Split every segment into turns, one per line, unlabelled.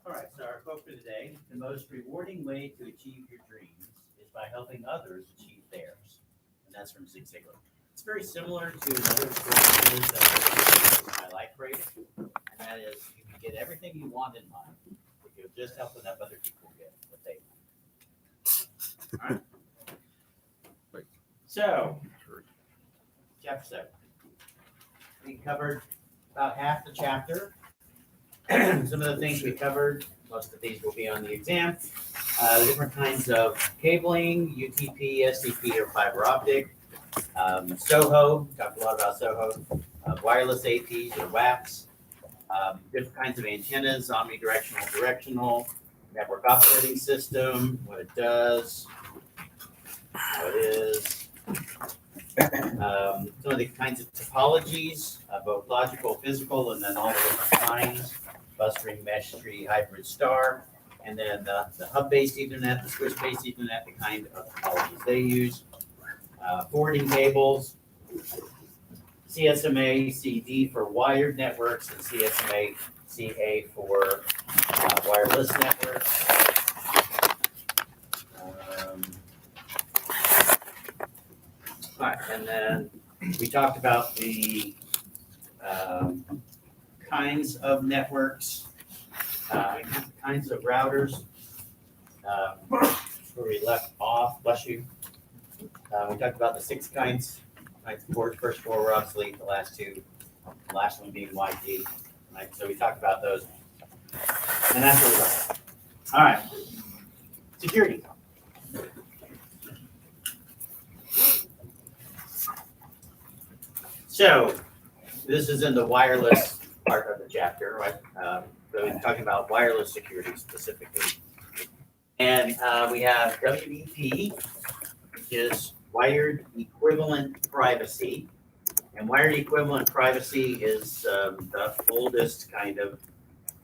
All right, so our quote for today: the most rewarding way to achieve your dreams is by helping others achieve theirs. And that's from Zig Ziglar. It's very similar to another quote that is my life rate, and that is you can get everything you want in life if you'll just help enough other people get what they want. All right. So, chapter 7. We covered about half the chapter. Some of the things we covered, most of these will be on the exam. Different kinds of cabling, UTP, SDP, or fiber optic. SOHO, talked a lot about SOHO. Wireless APs or WAPs. Different kinds of antennas, omnidirectional, directional. Network operating system, what it does, how it is. Some of the kinds of topologies, both logical, physical, and then all the different kinds. Bus ring, mesh tree, hybrid star, and then the hub-based Ethernet, the switch-based Ethernet, the kind of topologies they use. Forwarding cables, CSMA CD for wired networks, and CSMA CA for wireless networks. All right, and then we talked about the kinds of networks, kinds of routers, where we left off. Bless you. We talked about the 6 kinds. Right, first 4 were obsolete. The last 2, the last one being YG. Right, so we talked about those, and that's what we left. All right, security. So this is in the wireless part of the chapter, right? So we're talking about wireless security specifically. And we have WEP, which is wired equivalent privacy. And wired equivalent privacy is the oldest kind of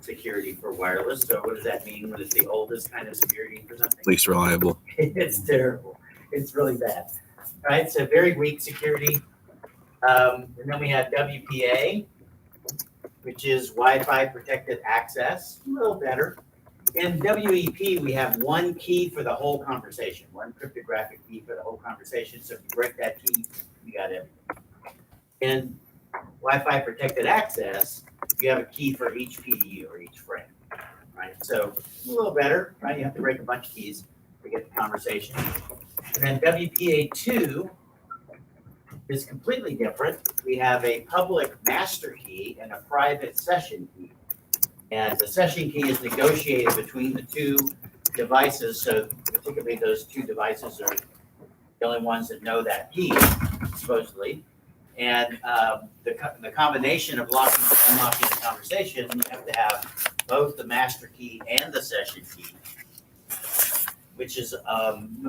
security for wireless. So what does that mean when it's the oldest kind of security for something?
Least reliable.
It's terrible. It's really bad. Right? So very weak security. And then we have WPA, which is Wi-Fi protected access, a little better. In WEP, we have one key for the whole conversation, one cryptographic key for the whole conversation. So if you break that key, you got everything. In Wi-Fi protected access, you have a key for each PDU or each frame, right? So a little better, right? You have to break a bunch of keys to get the conversation. And then WPA2 is completely different. We have a public master key and a private session key. And the session key is negotiated between the 2 devices. So particularly those 2 devices are the only ones that know that key, supposedly. And the combination of locking and unlocking the conversation, you have to have both the master key and the session key, which is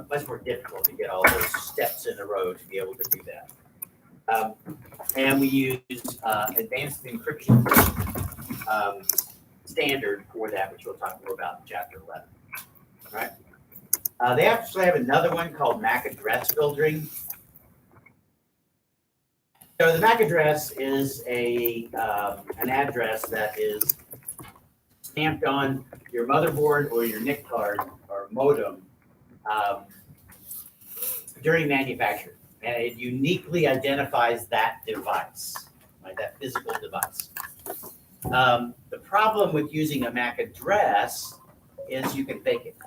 much more difficult to get all those steps in a row to be able to do that. And we use advanced encryption standard for that, which we'll talk more about in chapter 11. All right. They actually have another one called MAC address filtering. So the MAC address is an address that is stamped on your motherboard or your NIC card or modem during manufacture. And it uniquely identifies that device, right, that physical device. The problem with using a MAC address is you can fake it.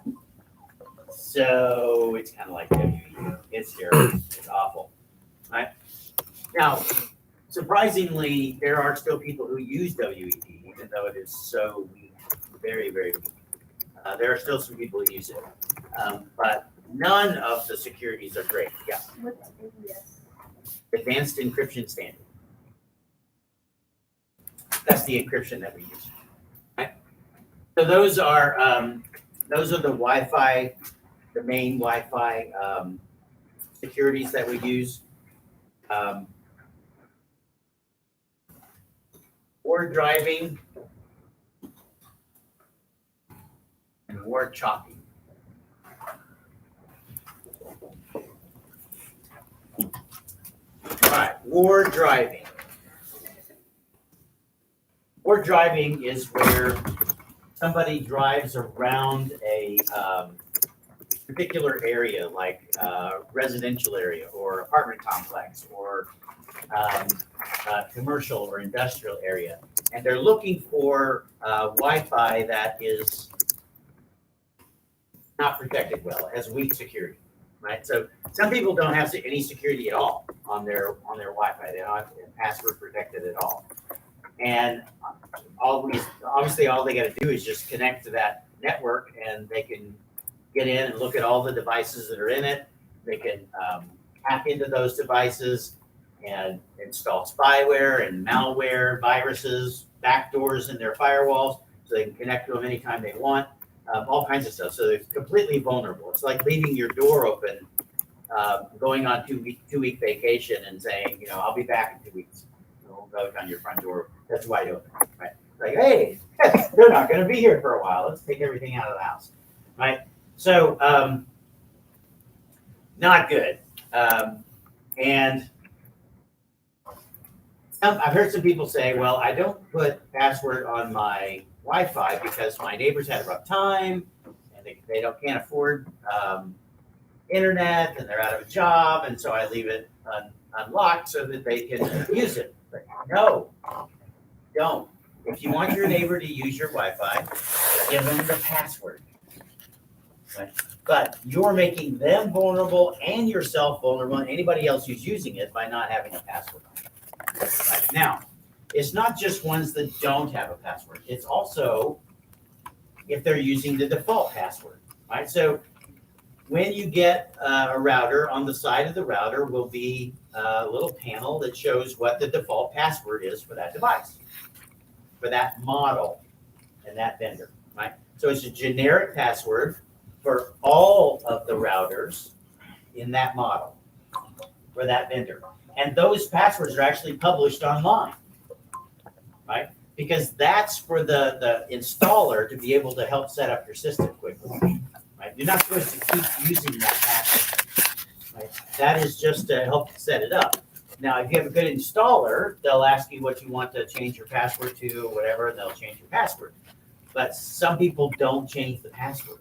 So it's kind of like WEU. It's terrible. It's awful. Right? Now, surprisingly, there are still people who use WEP, even though it is so weak, very, very weak. There are still some people who use it. But None of the securities are great. Yeah.
What's AES?
Advanced Encryption Standard. That's the encryption that we use. Right? So those are the Wi-Fi, the main Wi-Fi securities that we use. Word driving and word chopping. All right, ward driving. Ward driving is where somebody drives around a particular area, like residential area or apartment complex or commercial or industrial area, and they're looking for Wi-Fi that is not protected well, it has weak security. Right, so some people don't have any security at all on their Wi-Fi. They don't have password protected at all, and obviously all they got to do is just connect to that network, and they can get in and look at all the devices that are in it. They can hack into those devices and install spyware and malware, viruses, backdoors in their firewalls, so they can connect to them anytime they want. All kinds of stuff. So they're completely vulnerable. It's like leaving your door open, going on two-week vacation and saying, I'll be back in 2 weeks. Don't knock on your front door. That's wide open, right? Like, hey, they're not going to be here for a while. Let's take everything out of the house, right? So, not good. And I've heard some people say, well, I don't put password on my Wi-Fi because my neighbors had a rough time and they can't afford internet and they're out of a job, and so I leave it unlocked so that they can use it. But no, don't. If you want your neighbor to use your Wi-Fi, give them the password. Right? But you're making them vulnerable and yourself vulnerable and anybody else who's using it by not having a password. Right? Now, it's not just ones that don't have a password. It's also if they're using the default password, right? So when you get a router, on the side of the router will be a little panel that shows what the default password is for that device, for that model and that vendor, right? So it's a generic password for all of the routers in that model for that vendor. And those passwords are actually published online, right? Because that's for the installer to be able to help set up your system quickly, right? You're not supposed to keep using that password, right? That is just to help set it up. Now, if you have a good installer, they'll ask you what you want to change your password to or whatever, and they'll change your password. But some people don't change the password.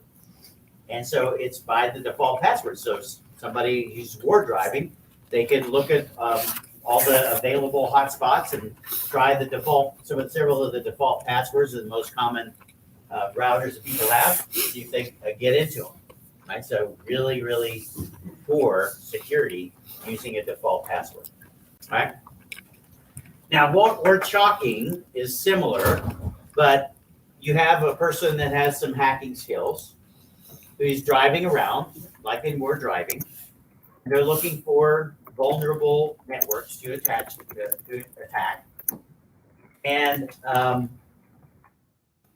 And so it's by the default password. So if somebody who's ward driving, they can look at all the available hotspots and try the default. So with several of the default passwords are the most common routers that people have, see if they get into them. Right? So really, really poor security using a default password. Right? Now, what we're chalking is similar, but you have a person that has some hacking skills who's driving around, like in word driving. They're looking for vulnerable networks to attack. And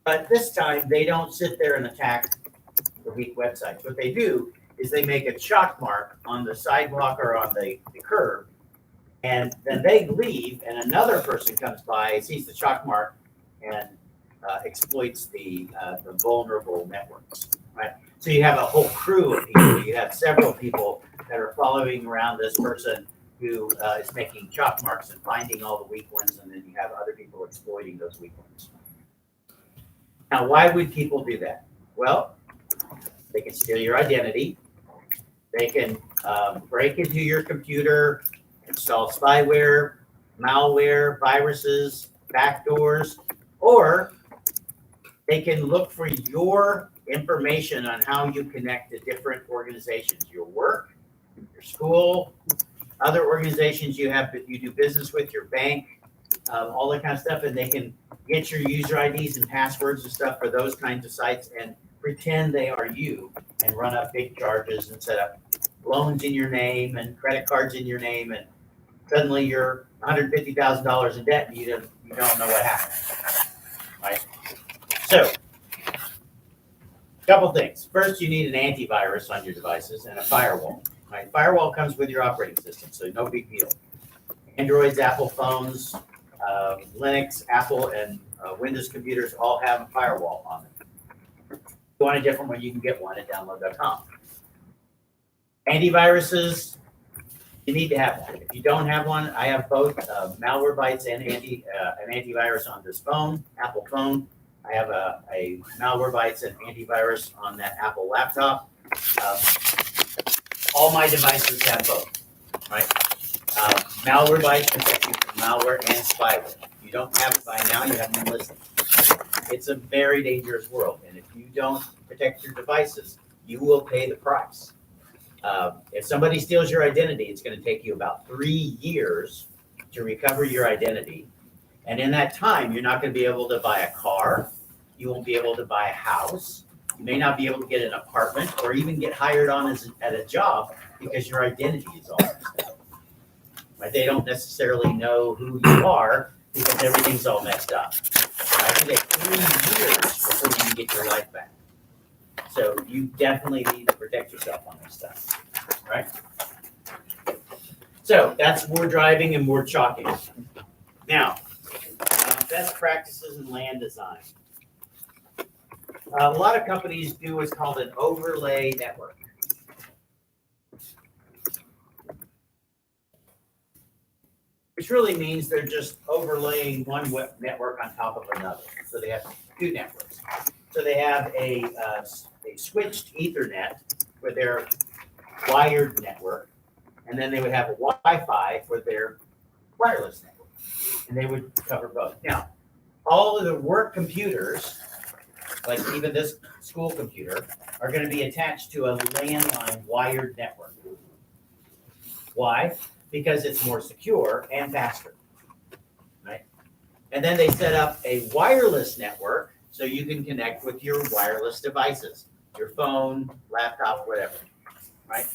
but this time they don't sit there and attack the weak websites. What they do is they make a chalk mark on the sidewalk or on the curb, and then they leave, and another person comes by, sees the chalk mark, and exploits the vulnerable networks. Right. So you have a whole crew of people. You have several people that are following around this person who is making chalk marks and finding all the weak ones, and then you have other people exploiting those weak ones. Now, why would people do that? Well, they can steal your identity. They can break into your computer, install spyware, malware, viruses, backdoors, or they can look for your information on how you connect to different organizations, your work, your school, other organizations you do business with, your bank, all that kind of stuff, and they can get your user IDs and passwords and stuff for those kinds of sites and pretend they are you and run up big charges and set up loans in your name and credit cards in your name, and suddenly you're $150,000 in debt and you don't know what happened, right? So, couple things. First, you need an antivirus on your devices and a firewall, right? Firewall comes with your operating system, so no big deal. Androids, Apple phones, Linux, Apple, and Windows computers all have a firewall on them. If you want a different one, you can get one at download.com. Antiviruses, you need to have one. If you don't have one, I have both Malwarebytes and an antivirus on this phone, Apple phone. I have a Malwarebytes and antivirus on that Apple laptop. All my devices have both, right? Malwarebytes protect you from malware and spyware. If you don't have it by now, you haven't been listening. It's a very dangerous world, and if you don't protect your devices, you will pay the price. If somebody steals your identity, it's going to take you about 3 years to recover your identity. And in that time, you're not going to be able to buy a car. You won't be able to buy a house. You may not be able to get an apartment or even get hired on at a job because your identity is all messed up. Right? They don't necessarily know who you are because everything's all messed up. Right? It takes 3 years before you can get your life back. So you definitely need to protect yourself on this stuff, right? So that's more driving and more chalking. Now, best practices in LAN design. A lot of companies do what's called an overlay network. Which really means they're just overlaying one web network on top of another. So they have 2 networks. So they have a switched Ethernet for their wired network, and then they would have a Wi-Fi for their wireless network, and they would cover both. Now, all of the work computers, like even this school computer, are going to be attached to a landline wired network. Why? Because it's more secure and faster, right? And then they set up a wireless network so you can connect with your wireless devices, your phone, laptop, whatever, right?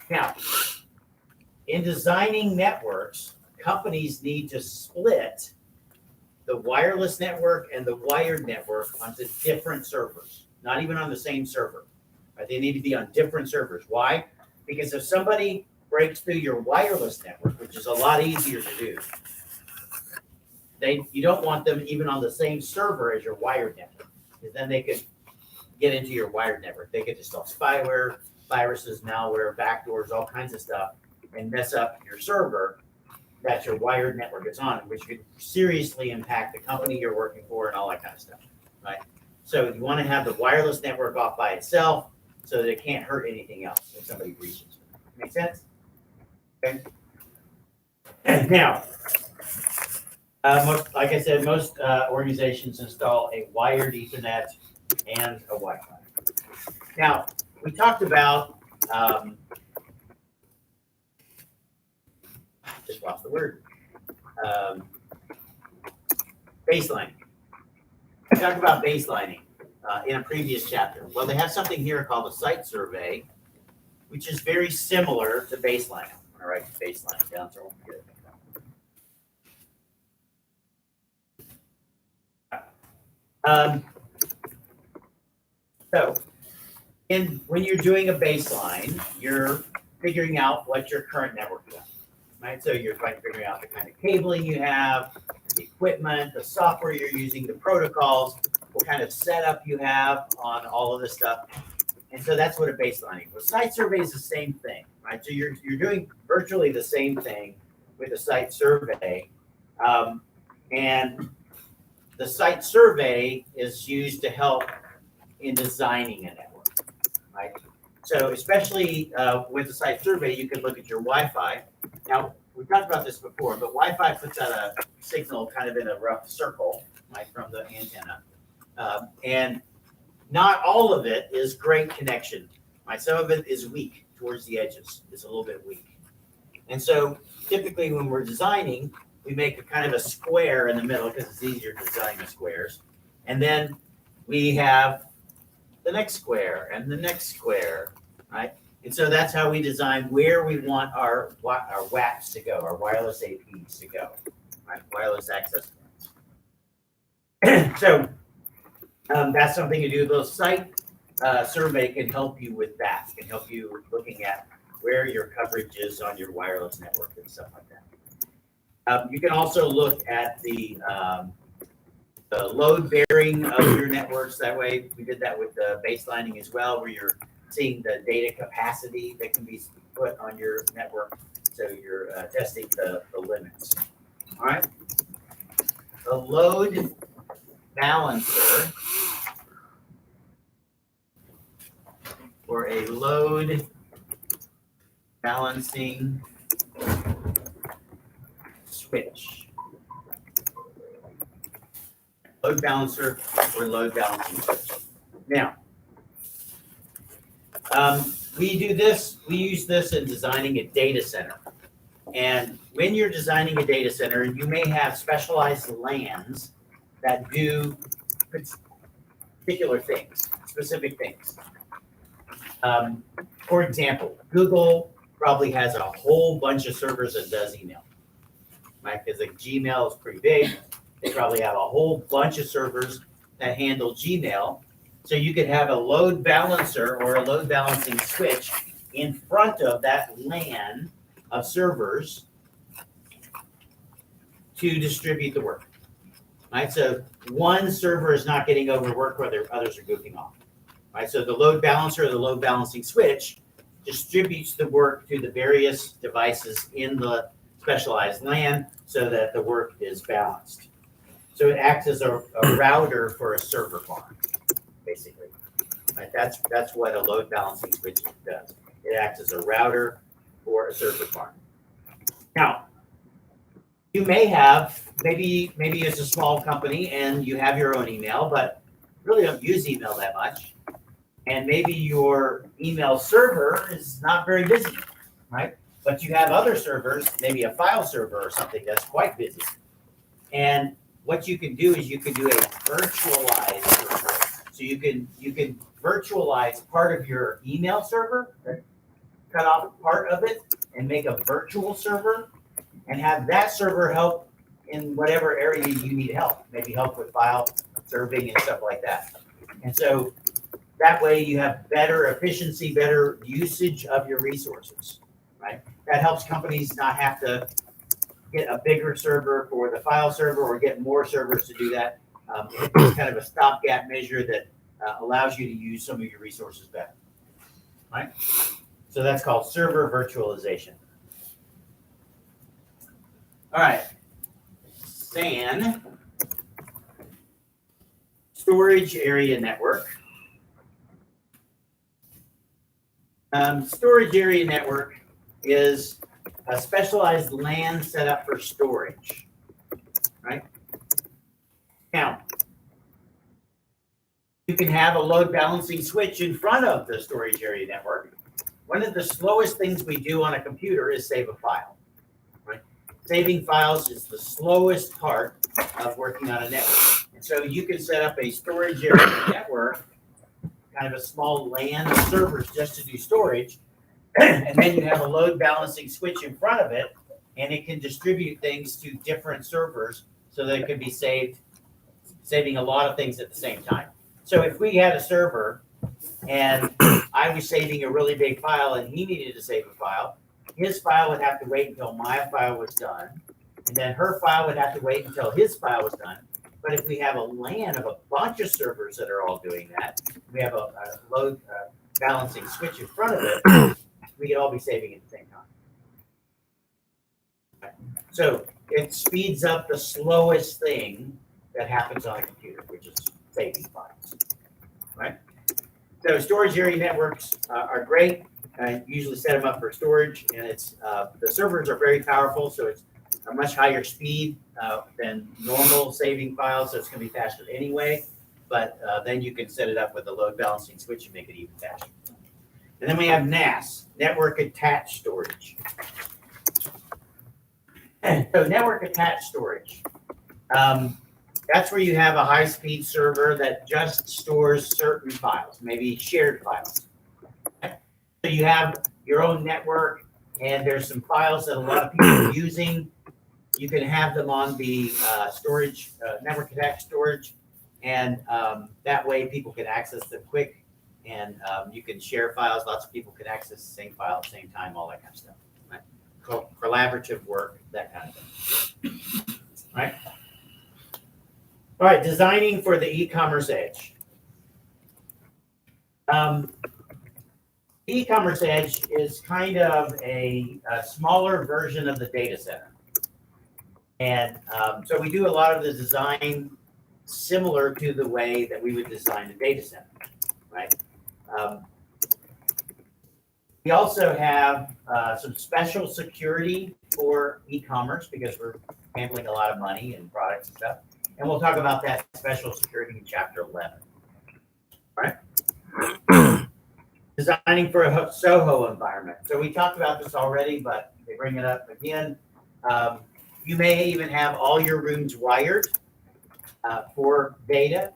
Now, in designing networks, companies need to split the wireless network and the wired network onto different servers, not even on the same server. Right? They need to be on different servers. Why? Because if somebody breaks through your wireless network, which is a lot easier to do, you don't want them even on the same server as your wired network, because then they could get into your wired network. They could install spyware, viruses, malware, backdoors, all kinds of stuff, and mess up your server that your wired network is on, which could seriously impact the company you're working for and all that kind of stuff, right? So you want to have the wireless network off by itself so that it can't hurt anything else if somebody breaches. Make sense? Okay. Now, like I said, most organizations install a wired Ethernet and a Wi-Fi. Now, we talked about, just lost the word, baselining. I talked about baselining in a previous chapter. Well, they have something here called a site survey, which is very similar to baselining. I'm going to write baseline down so I won't forget it. So when you're doing a baseline, you're figuring out what your current network is, right? So you're trying to figure out the kind of cabling you have, the equipment, the software you're using, the protocols, what kind of setup you have on all of this stuff. And so that's what a baselining is. Well, site survey is the same thing, right? So you're doing virtually the same thing with a site survey. And the site survey is used to help in designing a network, right? So especially with the site survey, you can look at your Wi-Fi. Now, we've talked about this before, but Wi-Fi puts out a signal kind of in a rough circle, right, from the antenna. And not all of it is great connection, right? Some of it is weak towards the edges. It's a little bit weak. And so typically when we're designing, we make a kind of a square in the middle because it's easier to design the squares. And then we have the next square, and the next square, right? And so that's how we design where we want our WAPs to go, our wireless APs to go, right? Wireless access points. So that's something to do. The site survey can help you with that. It can help you looking at where your coverage is on your wireless network and stuff like that. You can also look at the load bearing of your networks. That way, we did that with the baselining as well, where you're seeing the data capacity that can be put on your network. So you're testing the limits. All right. The load balancer, or a load balancing switch. Load balancer or load balancing switch. Now, we use this in designing a data center. And when you're designing a data center, you may have specialized LANs that do particular things, specific things. For example, Google probably has a whole bunch of servers that does email, right? Because like Gmail is pretty big. They probably have a whole bunch of servers that handle Gmail. So you could have a load balancer or a load balancing switch in front of that LAN of servers to distribute the work, right? So one server is not getting overworked where others are goofing off, right? So the load balancer or the load balancing switch distributes the work to the various devices in the specialized LAN so that the work is balanced. So it acts as a router for a server farm, basically. Right? That's what a load balancing switch does. It acts as a router for a server farm. Now, you may have, maybe it's a small company and you have your own email, but really don't use email that much. And maybe your email server is not very busy, right? But you have other servers, maybe a file server or something that's quite busy. And what you can do is you can do a virtualized server. So you can virtualize part of your email server, cut off part of it, and make a virtual server, and have that server help in whatever area you need help. Maybe help with file serving and stuff like that. And so that way you have better efficiency, better usage of your resources, right? That helps companies not have to get a bigger server for the file server or get more servers to do that. It's kind of a stopgap measure that allows you to use some of your resources better, right? So that's called server virtualization. All right, SAN, storage area network. Storage area network is a specialized LAN set up for storage, right? Now, you can have a load balancing switch in front of the storage area network. One of the slowest things we do on a computer is save a file, right? Saving files is the slowest part of working on a network. And so you can set up a storage area network, kind of a small LAN of servers just to do storage. And then you have a load balancing switch in front of it, and it can distribute things to different servers so that it can be saving a lot of things at the same time. So if we had a server and I was saving a really big file and he needed to save a file, his file would have to wait until my file was done, and then her file would have to wait until his file was done. But if we have a LAN of a bunch of servers that are all doing that, we have a load balancing switch in front of it, we could all be saving at the same time. So it speeds up the slowest thing that happens on a computer, which is saving files, right? So storage area networks are great. I usually set them up for storage, and it's the servers are very powerful, so it's a much higher speed than normal saving files, so it's going to be faster anyway. But then you can set it up with a load balancing switch and make it even faster. And then we have NAS, network attached storage. So network attached storage. That's where you have a high-speed server that just stores certain files, maybe shared files. So you have your own network, and there's some files that a lot of people are using. You can have them on the storage, network attached storage, and that way people can access them quick, and you can share files. Lots of people can access the same file at the same time, all that kind of stuff. Right? Collaborative work, that kind of thing. Right? All right, designing for the e-commerce edge. E-commerce edge is kind of a smaller version of the data center. And so we do a lot of the design similar to the way that we would design a data center, right? We also have some special security for e-commerce because we're handling a lot of money and products and stuff. And we'll talk about that special security in chapter 11. All right. Designing for a Soho environment. So we talked about this already, but they bring it up again. You may even have all your rooms wired for data,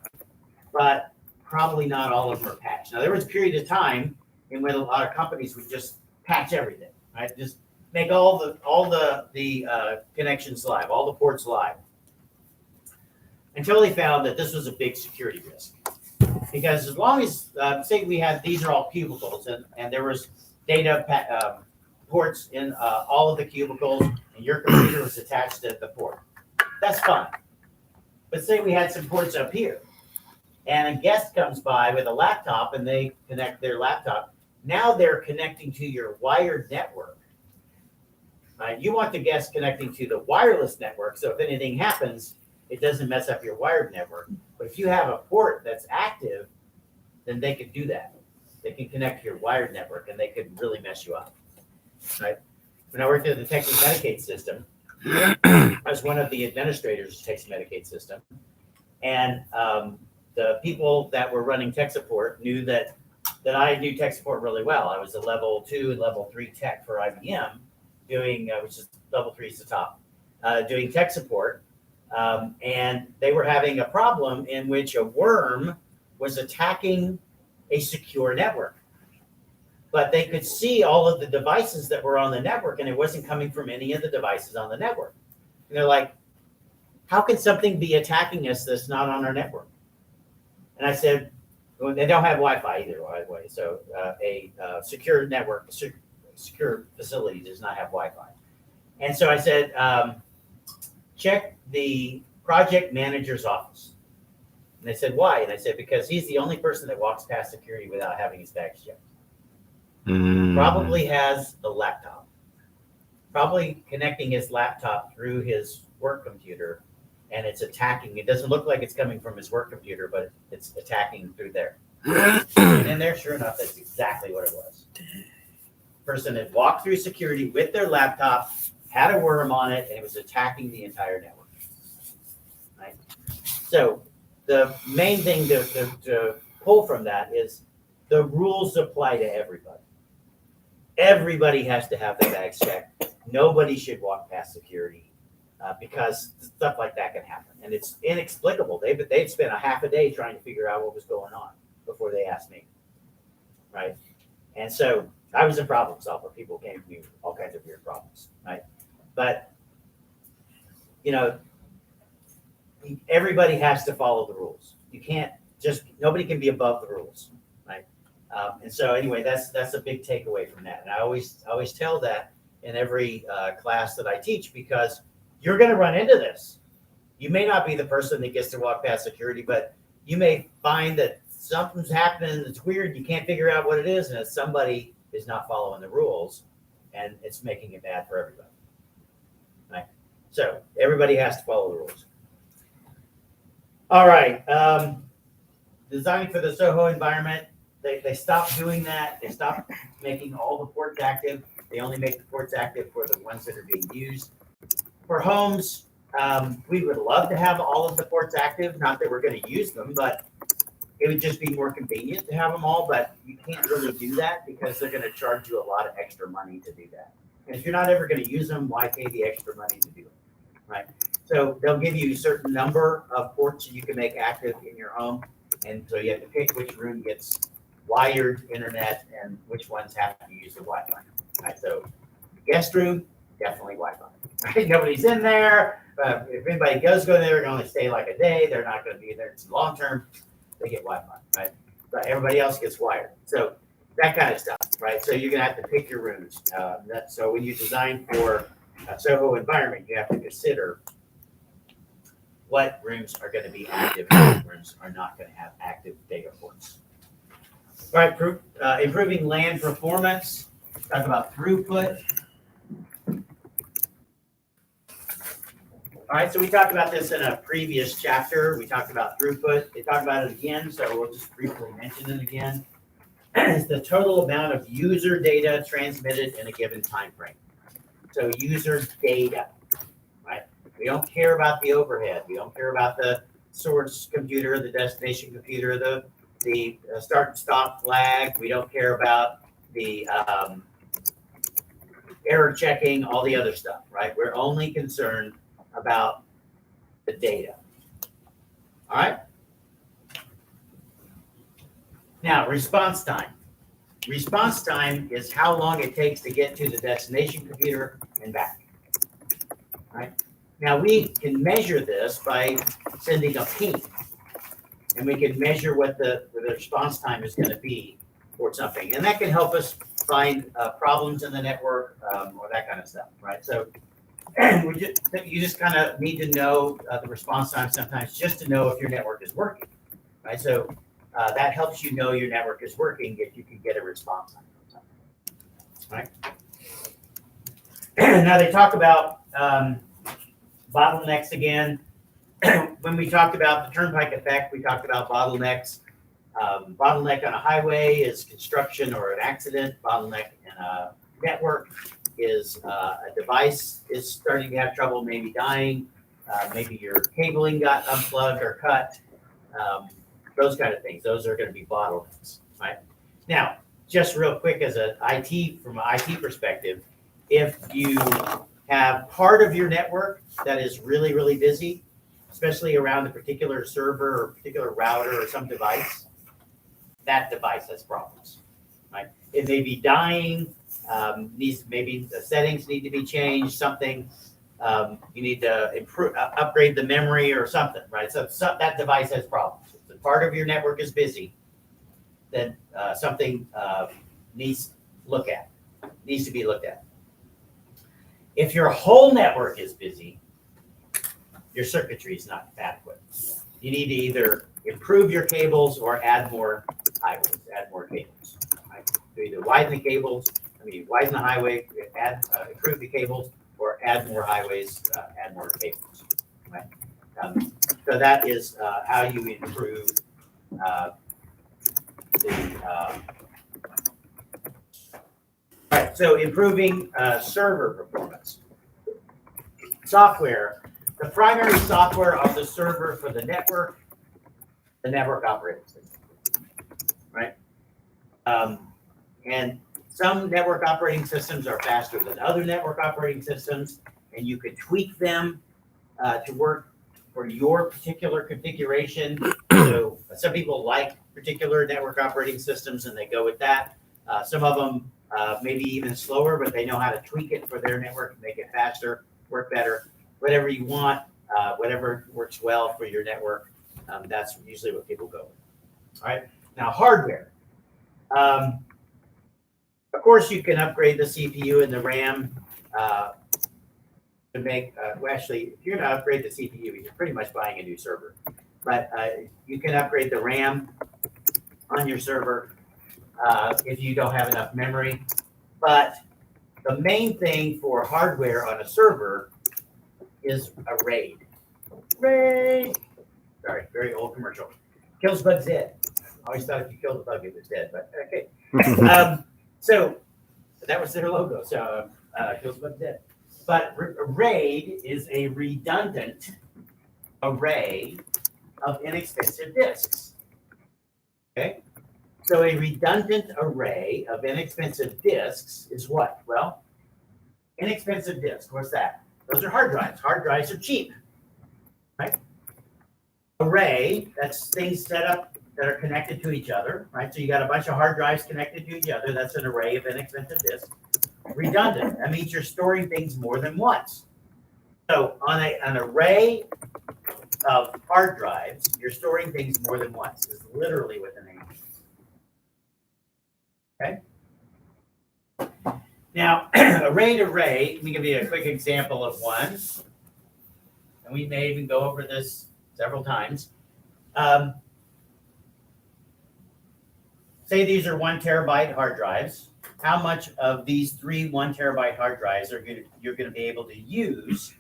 but probably not all of them are patched. Now, there was a period of time in when a lot of companies would just patch everything, right? Just make all the connections live, all the ports live, until they found that this was a big security risk. Because as long as, say we had, these are all cubicles, and there was data ports in all of the cubicles, and your computer was attached to the port. That's fine. But say we had some ports up here, and a guest comes by with a laptop, and they connect their laptop. Now they're connecting to your wired network. You want the guest connecting to the wireless network, so if anything happens, it doesn't mess up your wired network. But if you have a port that's active, then they can do that. They can connect to your wired network, and they could really mess you up. Right? When I worked at the Texas Medicaid system, I was one of the administrators of Texas Medicaid system, and the people that were running tech support knew that I knew tech support really well. I was a level 2 and level 3 tech for IBM, doing which is level 3 is the top, doing tech support. And they were having a problem in which a worm was attacking a secure network. But they could see all of the devices that were on the network, and it wasn't coming from any of the devices on the network. And they're like, how can something be attacking us that's not on our network? And I said, well, they don't have Wi-Fi either, by the way. So a secure network, secure facility does not have Wi-Fi. And so I said, check the project manager's office. And they said, why? And I said, because he's the only person that walks past security without having his bags checked. Probably has a laptop. Probably connecting his laptop through his work computer, and it's attacking. It doesn't look like it's coming from his work computer, but it's attacking through there. And in there, sure enough, that's exactly what it was. Person had walked through security with their laptop, had a worm on it, and it was attacking the entire network. Right? So the main thing to pull from that is the rules apply to everybody. Everybody has to have their bags checked. Nobody should walk past security because stuff like that can happen. And it's inexplicable. They'd spent a half a day trying to figure out what was going on before they asked me. Right? And so I was a problem solver. People came to me with all kinds of weird problems. Right? But, you know, everybody has to follow the rules. You can't nobody can be above the rules, right? And so anyway, that's a big takeaway from that. And I always tell that in every class that I teach, because you're going to run into this. You may not be the person that gets to walk past security, but you may find that something's happening that's weird. You can't figure out what it is, and it's somebody is not following the rules, and it's making it bad for everybody. Right? So everybody has to follow the rules. All right. Designing for the Soho environment, they stopped doing that. They stopped making all the ports active. They only make the ports active for the ones that are being used. For homes, we would love to have all of the ports active. Not that we're going to use them, but it would just be more convenient to have them all. But you can't really do that because they're going to charge you a lot of extra money to do that. And if you're not ever going to use them, why pay the extra money to do it, right? So they'll give you a certain number of ports that you can make active in your home. And so you have to pick which room gets wired internet and which ones have to use the Wi-Fi. Right? So guest room, definitely Wi-Fi. Right? Nobody's in there. If anybody does go there, they're going to stay like a day. They're not going to be there. It's long term. They get Wi-Fi, right? But everybody else gets wired. So that kind of stuff, right? So you're going to have to pick your rooms. So when you design for a Soho environment, you have to consider what rooms are going to be active and what rooms are not going to have active data ports. All right, improving LAN performance. Talk about throughput. All right, so we talked about this in a previous chapter. We talked about throughput. They talked about it again, so we'll just briefly mention it again. It's the total amount of user data transmitted in a given time frame. So user data, right? We don't care about the overhead. We don't care about the source computer, the destination computer, the start and stop flag. We don't care about the error checking, all the other stuff, right? We're only concerned about the data. All right. Now, response time. Response time is how long it takes to get to the destination computer and back. All right. Now, we can measure this by sending a ping, and we can measure what the response time is going to be for something. And that can help us find problems in the network or that kind of stuff, right? So you just kind of need to know the response time sometimes just to know if your network is working, right? So that helps you know your network is working if you can get a response time from something, right? Now they talk about bottlenecks again. When we talked about the turnpike effect, we talked about bottlenecks. Bottleneck on a highway is construction or an accident. Bottleneck in a network is a device is starting to have trouble, maybe dying. Maybe your cabling got unplugged or cut. Those kind of things. Those are going to be bottlenecks, right? Now, just real quick from an IT perspective, if you have part of your network that is really, really busy, especially around a particular server or particular router or some device, that device has problems, right? It may be dying, maybe the settings need to be changed, something, you need to upgrade the memory or something, right? So that device has problems. If the part of your network is busy, then something needs to be looked at. If your whole network is busy, your circuitry is not adequate. You need to either improve your cables or add more highways, add more cables. Right? So either widen the highway, improve the cables, or add more highways, add more cables. Right? So that is how you improve right, so improving server performance. Software. The primary software of the server for the network operating system, right? And some network operating systems are faster than other network operating systems, and you can tweak them to work for your particular configuration. So some people like particular network operating systems and they go with that. Some of them maybe even slower, but they know how to tweak it for their network, make it faster, work better. Whatever you want, whatever works well for your network, that's usually what people go with. All right. Now, hardware. Of course, you can upgrade the CPU and the RAM to make. Actually, if you're going to upgrade the CPU, you're pretty much buying a new server. But you can upgrade the RAM on your server if you don't have enough memory. But the main thing for hardware on a server is a RAID. RAID. Sorry, very old commercial. Kills bugs dead. I always thought if you killed the bug, it was dead, but okay. So that was their logo. So kills bugs dead. But RAID is a redundant array of inexpensive disks. Okay. So a redundant array of inexpensive disks is what? Well, inexpensive disk. What's that? Those are hard drives. Hard drives are cheap. right? Array, that's things set up that are connected to each other, right? So you got a bunch of hard drives connected to each other. That's an array of inexpensive disks. Redundant, that means you're storing things more than once. So on an array of hard drives, you're storing things more than once, is literally what the name means. Okay? Now, array to array, let me give you a quick example of one. And we may even go over this several times. Say these are 1 terabyte hard drives. How much of these 3 1 terabyte hard drives you're going to be able to use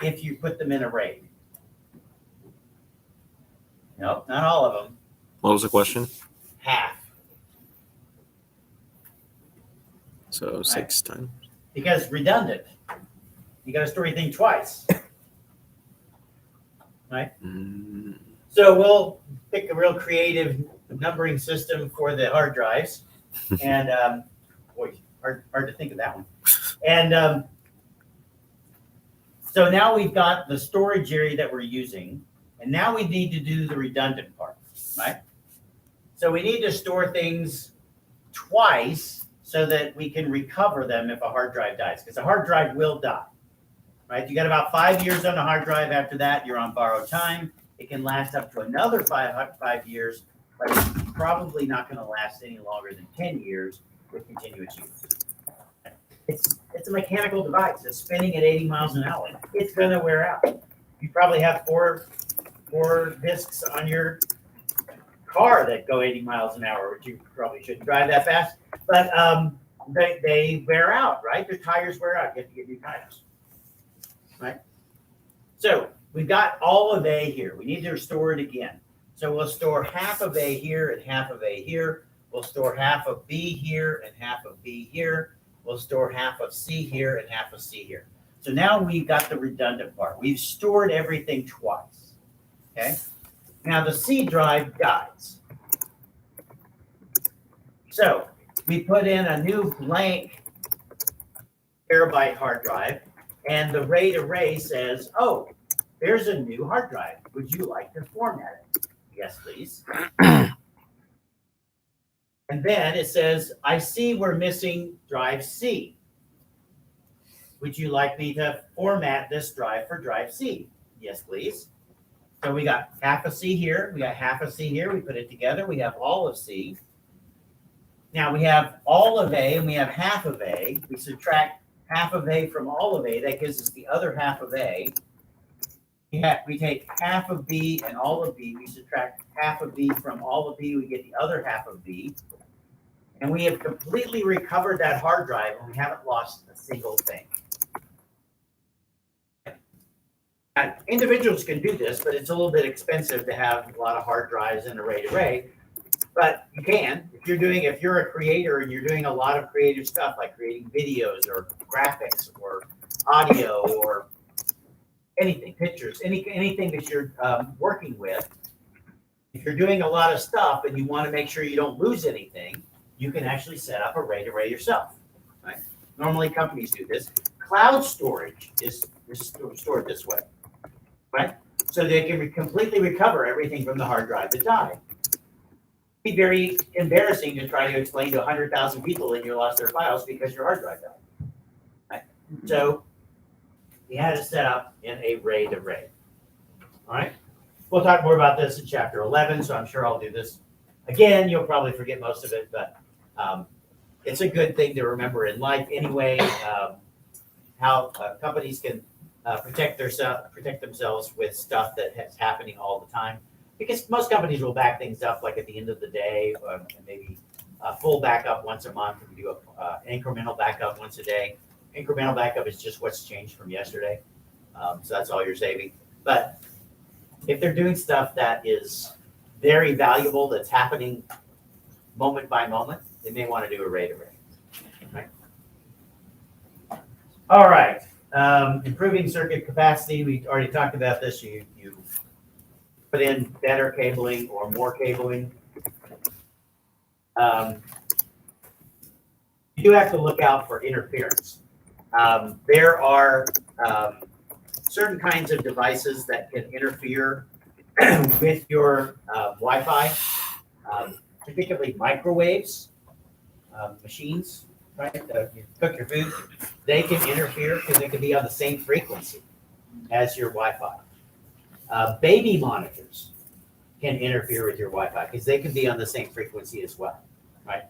if you put them in a RAID? Nope, not all of them.
What was the question?
Half.
So 6 times.
Because redundant. You got to store your thing twice. Right?
Mm.
So we'll pick a real creative numbering system for the hard drives. And boy, hard to think of that one. And so now we've got the storage area that we're using, and now we need to do the redundant part, right? So we need to store things twice so that we can recover them if a hard drive dies, because a hard drive will die, right? You got about 5 years on a hard drive. After that, you're on borrowed time. It can last up to another five years, but it's probably not going to last any longer than 10 years with continuous use. It's a mechanical device. It's spinning at 80 miles an hour. It's going to wear out. You probably have four discs on your car that go 80 miles an hour, which you probably shouldn't drive that fast. But they wear out, right? Their tires wear out. You have to get new tires, right? So we've got all of A here. We need to store it again. So we'll store half of A here and half of A here. We'll store half of B here and half of B here. We'll store half of C here and half of C here. So now we've got the redundant part. We've stored everything twice. Okay? Now the C drive dies. So we put in a new blank terabyte hard drive, and the RAID array says, oh, there's a new hard drive. Would you like to format it? Yes, please. And then it says, I see we're missing drive C. Would you like me to format this drive for drive C? Yes, please. So we got half of C here. We got half of C here. We put it together. We have all of C. Now we have all of A and we have half of A. We subtract half of A from all of A. That gives us the other half of A. We take half of B and all of B. We subtract half of B from all of B. We get the other half of B. And we have completely recovered that hard drive and we haven't lost a single thing. Now, individuals can do this, but it's a little bit expensive to have a lot of hard drives in array to array. But you can, if you're a creator and you're doing a lot of creative stuff like creating videos or graphics or audio or anything, pictures, anything that you're working with. If you're doing a lot of stuff and you want to make sure you don't lose anything, you can actually set up a RAID array yourself. Right? Normally companies do this. Cloud storage is stored this way, right? So they can completely recover everything from the hard drive that died. It'd be very embarrassing to try to explain to 100,000 people that you lost their files because your hard drive died. Right? So we had it set up in a RAID array. All right. We'll talk more about this in chapter 11, so I'm sure I'll do this again. You'll probably forget most of it, but it's a good thing to remember in life anyway. How companies can protect themselves with stuff that is happening all the time, because most companies will back things up like at the end of the day, and maybe a full backup once a month. We do an incremental backup once a day. Incremental backup is just what's changed from yesterday, so that's all you're saving. But if they're doing stuff that is very valuable, that's happening moment by moment, they may want to do a RAID array. Right? All right. Improving circuit capacity. We already talked about this. You put in better cabling or more cabling. You do have to look out for interference. There are certain kinds of devices that can interfere with your Wi-Fi, particularly microwaves, machines, right? You cook your food, they can interfere because they can be on the same frequency as your Wi-Fi. Baby monitors can interfere with your Wi-Fi because they can be on the same frequency as well, right?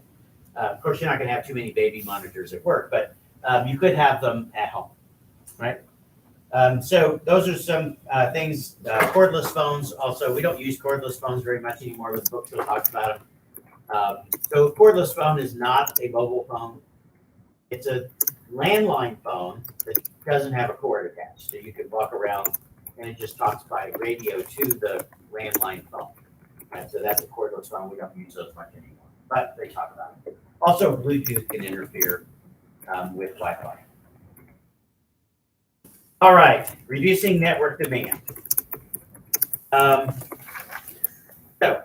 Of course, you're not going to have too many baby monitors at work, but you could have them at home, right? So those are some things. Cordless phones, also, we don't use cordless phones very much anymore, with books that talks about them. So cordless phone is not a mobile phone. It's a landline phone that doesn't have a cord attached. So you can walk around and it just talks by radio to the landline phone. Right? So that's a cordless phone. We don't use those much anymore, but they talk about it. Also, Bluetooth can interfere with Wi-Fi. All right, reducing network demand. So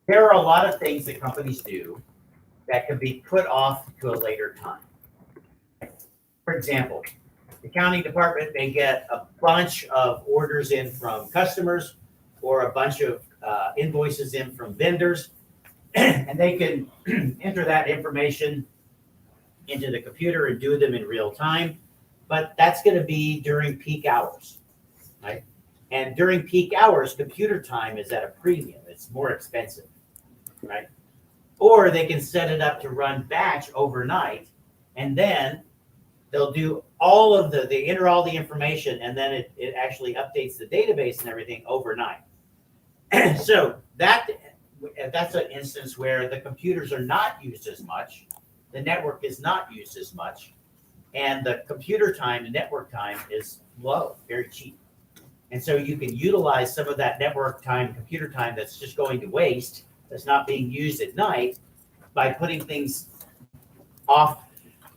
there are a lot of things that companies do that can be put off to a later time. For example, the accounting department may get a bunch of orders in from customers or a bunch of invoices in from vendors, and they can enter that information into the computer and do them in real time, but that's going to be during peak hours, right? And during peak hours, computer time is at a premium. It's more expensive, right? Or they can set it up to run batch overnight, and then they'll do all of they enter all the information, and then it actually updates the database and everything overnight. So that's an instance where the computers are not used as much, the network is not used as much, and the computer time, the network time is low, very cheap. And so you can utilize some of that network time, computer time that's just going to waste, that's not being used at night, by putting things off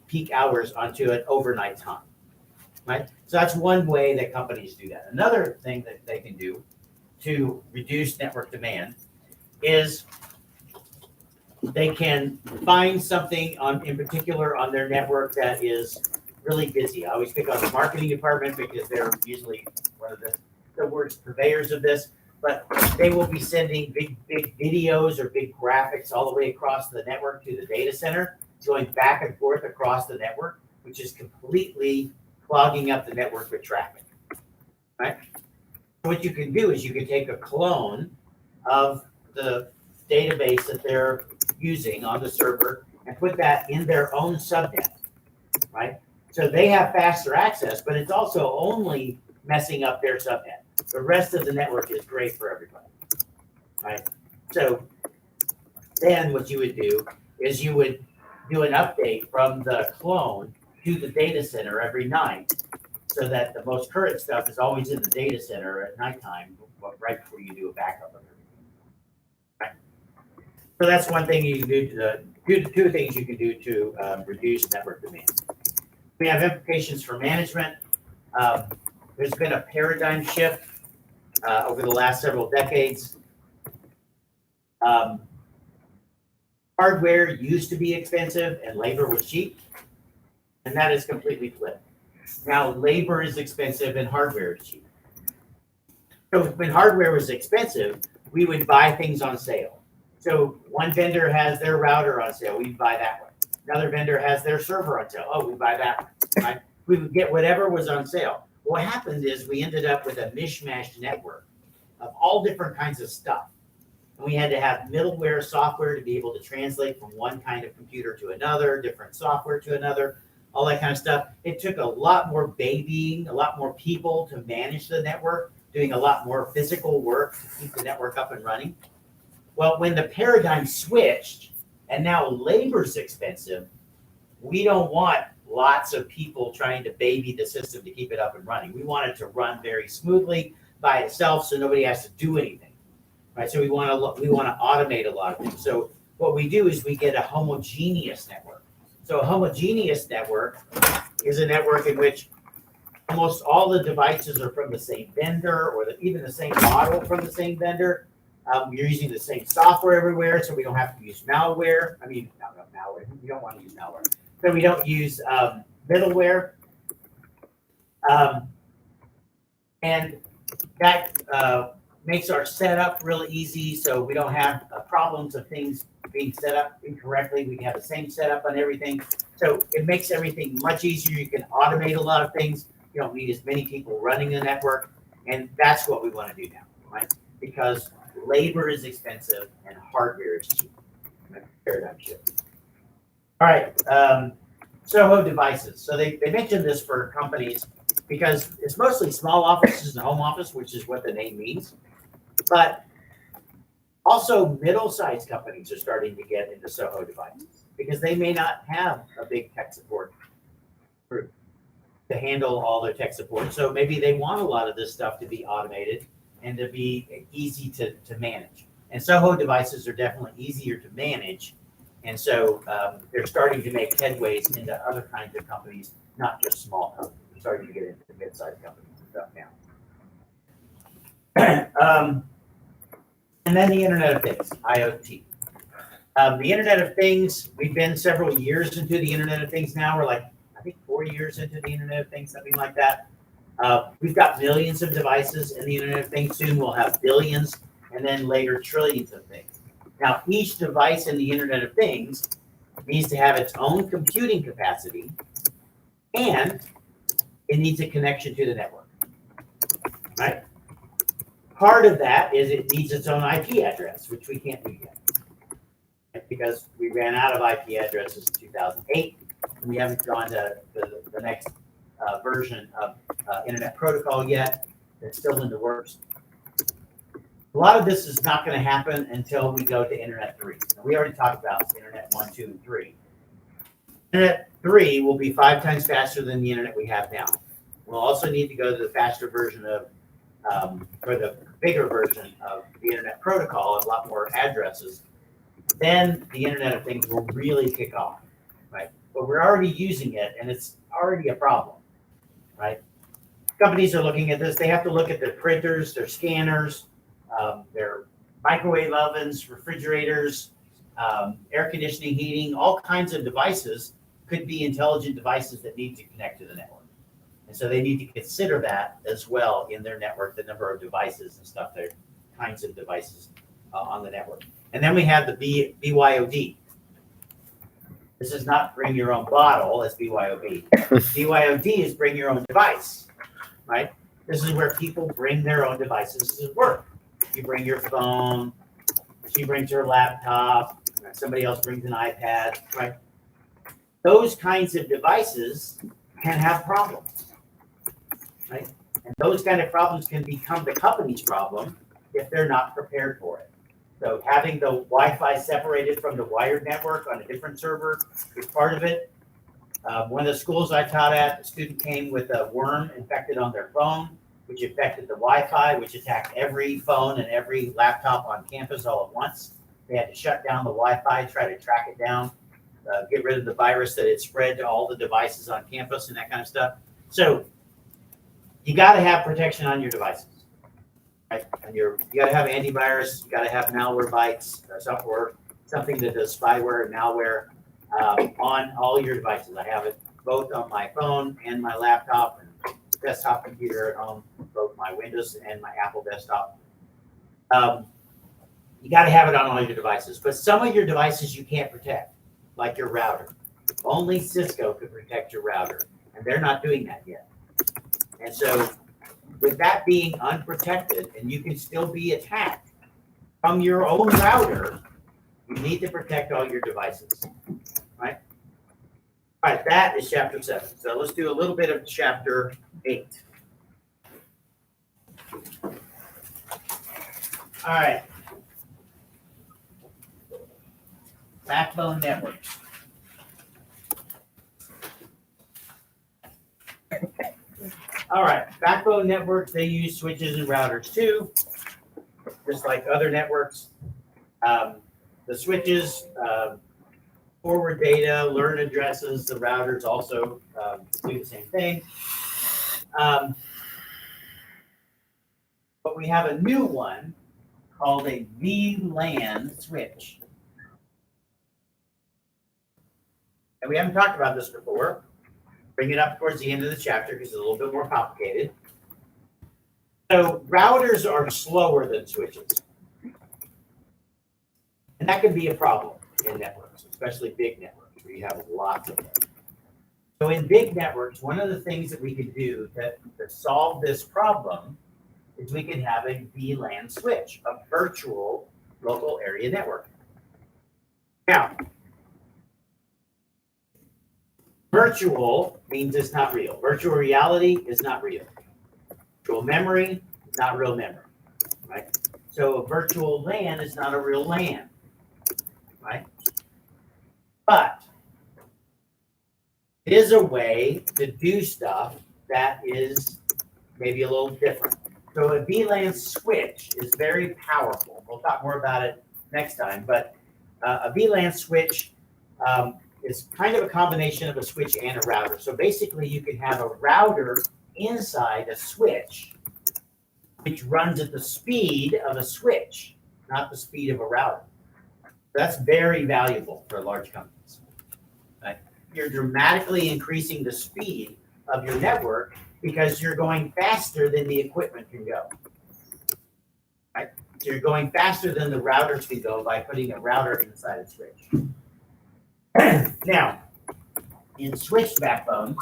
peak hours onto an overnight time, right? So that's one way that companies do that. Another thing that they can do to reduce network demand is they can find something in particular on their network that is really busy. I always pick on the marketing department because they're usually one of the worst purveyors of this, but they will be sending big videos or big graphics all the way across the network to the data center, going back and forth across the network, which is completely clogging up the network with traffic, right? What you can do is you can take a clone of the database that they're using on the server and put that in their own subnet, right? So they have faster access, but it's also only messing up their subnet. The rest of the network is great for everybody, right? So then what you would do is you would do an update from the clone to the data center every night, so that the most current stuff is always in the data center at nighttime, right before you do a backup of everything. Right. So that's one thing you can do. Two things you can do to reduce network demand. We have implications for management. There's been a paradigm shift over the last several decades. Hardware used to be expensive and labor was cheap, and that is completely flipped. Now labor is expensive and hardware is cheap. So when hardware was expensive, we would buy things on sale. So one vendor has their router on sale, we buy that one. Another vendor has their server on sale, oh, we buy that one, right? We would get whatever was on sale. What happened is we ended up with a mishmash network of all different kinds of stuff. And we had to have middleware software to be able to translate from one kind of computer to another, different software to another, all that kind of stuff. It took a lot more babying, a lot more people to manage the network, doing a lot more physical work to keep the network up and running. Well, when the paradigm switched and now labor's expensive, we don't want lots of people trying to baby the system to keep it up and running. We want it to run very smoothly by itself so nobody has to do anything, right? So we want to automate a lot of things. So what we do is we get a homogeneous network. So a homogeneous network is a network in which almost all the devices are from the same vendor, or even the same model from the same vendor. You're using the same software everywhere, so we don't have to use malware. I mean, not malware. We don't want to use malware. So we don't use middleware. And that makes our setup really easy, so we don't have problems of things being set up incorrectly. We can have the same setup on everything. So it makes everything much easier. You can automate a lot of things. You don't need as many people running the network. And that's what we want to do now, right? Because labor is expensive and hardware is cheap. Paradigm shift. All right, Soho devices. So they mentioned this for companies because it's mostly small offices and home office, which is what the name means. But also middle-sized companies are starting to get into Soho devices because they may not have a big tech support group to handle all their tech support. So maybe they want a lot of this stuff to be automated and to be easy to manage. And Soho devices are definitely easier to manage. And so they're starting to make headways into other kinds of companies, not just small companies. They're starting to get into mid-sized companies and stuff now. And then the Internet of Things, IoT. The Internet of Things, we've been several years into the Internet of Things now. We're like, I think 4 years into the Internet of Things, something like that. We've got millions of devices in the Internet of Things. Soon we'll have billions, and then later trillions of things. Now, each device in the Internet of Things needs to have its own computing capacity, and it needs a connection to the network, right? Part of that is it needs its own IP address, which we can't do yet because we ran out of IP addresses in 2008. And we haven't gone to the next version of Internet Protocol yet. It's still in the works. A lot of this is not going to happen until we go to Internet 3. Now, we already talked about Internet 1, 2, and 3. Internet 3 will be 5 times faster than the Internet we have now. We'll also need to go to the faster version of, or the bigger version of the Internet Protocol, a lot more addresses. Then the Internet of Things will really kick off, right? But we're already using it, and it's already a problem, right? Companies are looking at this. They have to look at their printers, their scanners, their microwave ovens, refrigerators, air conditioning, heating, all kinds of devices could be intelligent devices that need to connect to the network. And so they need to consider that as well in their network, the number of devices and stuff, their kinds of devices on the network. And then we have the BYOD. This is not bring your own bottle, that's BYOB. BYOD is bring your own device, right? This is where people bring their own devices to work. You bring your phone, she brings her laptop, somebody else brings an iPad, right? Those kinds of devices can have problems, right? And those kind of problems can become the company's problem if they're not prepared for it. So having the Wi-Fi separated from the wired network on a different server is part of it. One of the schools I taught at, the student came with a worm infected on their phone, which affected the Wi-Fi, which attacked every phone and every laptop on campus all at once. They had to shut down the Wi-Fi, try to track it down, get rid of the virus that had spread to all the devices on campus and that kind of stuff. So you got to have protection on your devices. Right? And you got to have antivirus, you got to have Malwarebytes or something that does spyware and malware on all your devices. I have it both on my phone and my laptop and desktop computer at home, both my Windows and my Apple desktop. You got to have it on all your devices, but some of your devices you can't protect, like your router. Only Cisco could protect your router, and they're not doing that yet. And so with that being unprotected, and you can still be attacked from your own router, you need to protect all your devices, right? All right, that is chapter 7. So let's do a little bit of chapter 8. All right. Backbone networks. All right, backbone networks, they use switches and routers too, just like other networks. The switches forward data, learn addresses. The routers also do the same thing. But we have a new one called a VLAN switch. And we haven't talked about this before. Bring it up towards the end of the chapter because it's a little bit more complicated. So routers are slower than switches. And that can be a problem in networks, especially big networks where you have lots of them. So in big networks, one of the things that we can do to solve this problem is we can have a VLAN switch, a virtual local area network. Now, virtual means it's not real. Virtual reality is not real. Virtual memory is not real memory, right? So a virtual LAN is not a real LAN, right? But it is a way to do stuff that is maybe a little different. So a VLAN switch is very powerful. We'll talk more about it next time, but a VLAN switch is kind of a combination of a switch and a router. So basically you can have a router inside a switch, which runs at the speed of a switch, not the speed of a router. That's very valuable for large companies. Right? You're dramatically increasing the speed of your network because you're going faster than the equipment can go. Right? So you're going faster than the routers can go by putting a router inside a switch. Now, in switch backbones,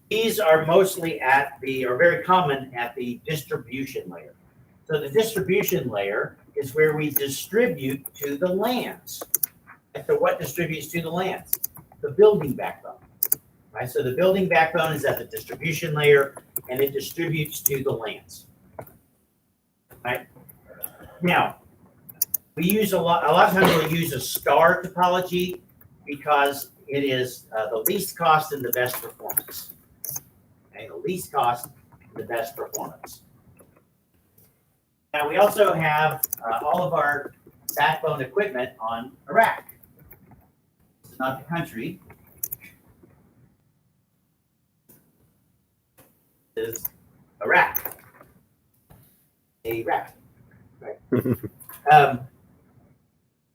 these are mostly are very common at the distribution layer. So the distribution layer is where we distribute to the LANs. And so what distributes to the LANs? The building backbone. Right? So the building backbone is at the distribution layer and it distributes to the LANs. Right? Now, we use a lot of times we'll use a star topology because it is the least cost and the best performance. Okay, the least cost and the best performance. Now we also have all of our backbone equipment on a rack. This is not the country. This is a rack. A rack. Right.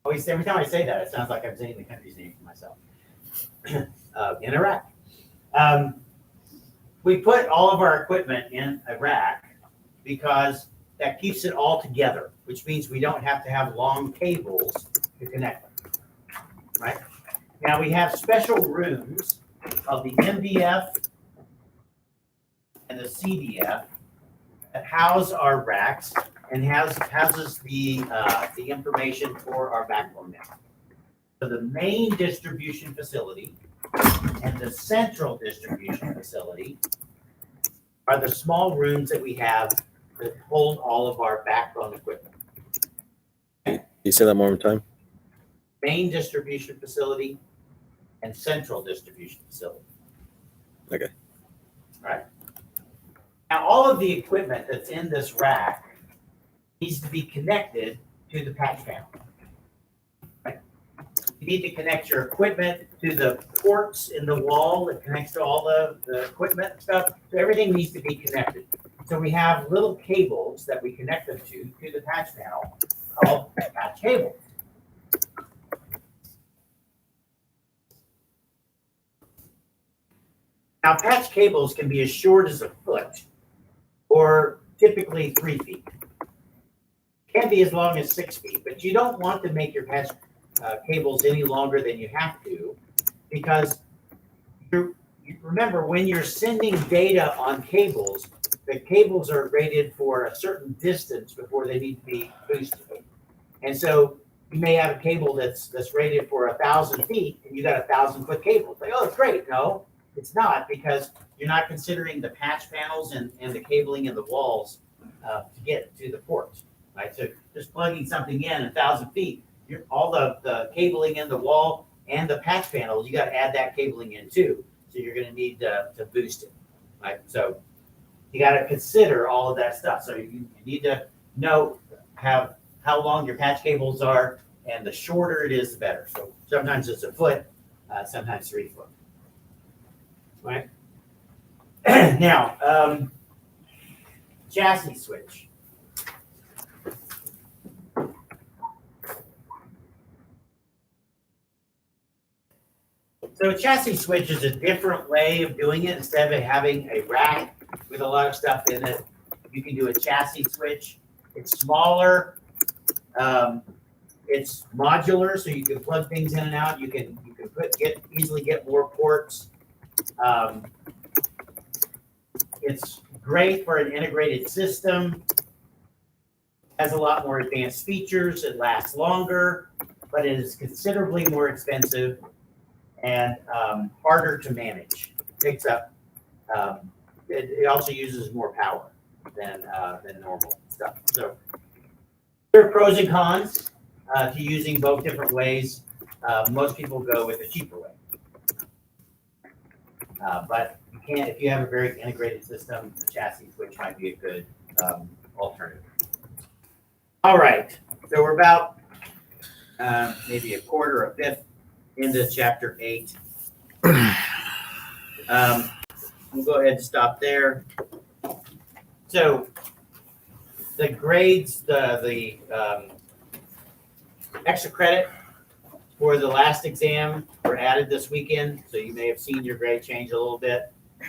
Always, every time I say that, it sounds like I'm saying the country's name for myself. In a rack. We put all of our equipment in a rack because that keeps it all together, which means we don't have to have long cables to connect them. Right? Now we have special rooms of the MDF and the CDF that house our racks and houses the information for our backbone network. So the main distribution facility and the central distribution facility are the small rooms that we have that hold all of our backbone equipment.
You say that one more time?
Main distribution facility and central distribution facility.
Okay.
All right. Now, all of the equipment that's in this rack needs to be connected to the patch panel. Right? You need to connect your equipment to the ports in the wall that connects to all the equipment and stuff. So everything needs to be connected. So we have little cables that we connect them to the patch panel called patch cables. Now, patch cables can be as short as a foot or typically 3 feet. Can be as long as 6 feet, but you don't want to make your patch cables any longer than you have to, because you remember when you're sending data on cables, the cables are rated for a certain distance before they need to be boosted. And so you may have a cable that's rated for 1,000 feet, and you got a 1,000-foot cable. It's like, oh, it's great. No, it's not, because you're not considering the patch panels and the cabling in the walls to get to the ports. Right, so just plugging something in 1,000 feet, all the cabling in the wall and the patch panels, you got to add that cabling in too. So you're going to need to boost it. Right, so you got to consider all of that stuff. So you need to know how long your patch cables are, and the shorter it is, the better. So sometimes it's a foot, sometimes 3 foot. Right. Now, chassis switch. So a chassis switch is a different way of doing it. Instead of having a rack with a lot of stuff in it, you can do a chassis switch. It's smaller. It's modular, so you can plug things in and out. You can easily get more ports. It's great for an integrated system. Has a lot more advanced features. It lasts longer, but it is considerably more expensive and harder to manage. Takes up. It also uses more power than normal stuff. So there are pros and cons to using both different ways. Most people go with the cheaper way, but you can't if you have a very integrated system. The chassis switch might be a good alternative. All right, so we're about maybe a quarter, a fifth into chapter 8. We'll go ahead and stop there. So the grades, the extra credit for the last exam were added this weekend, so you may have seen your grade change a little bit.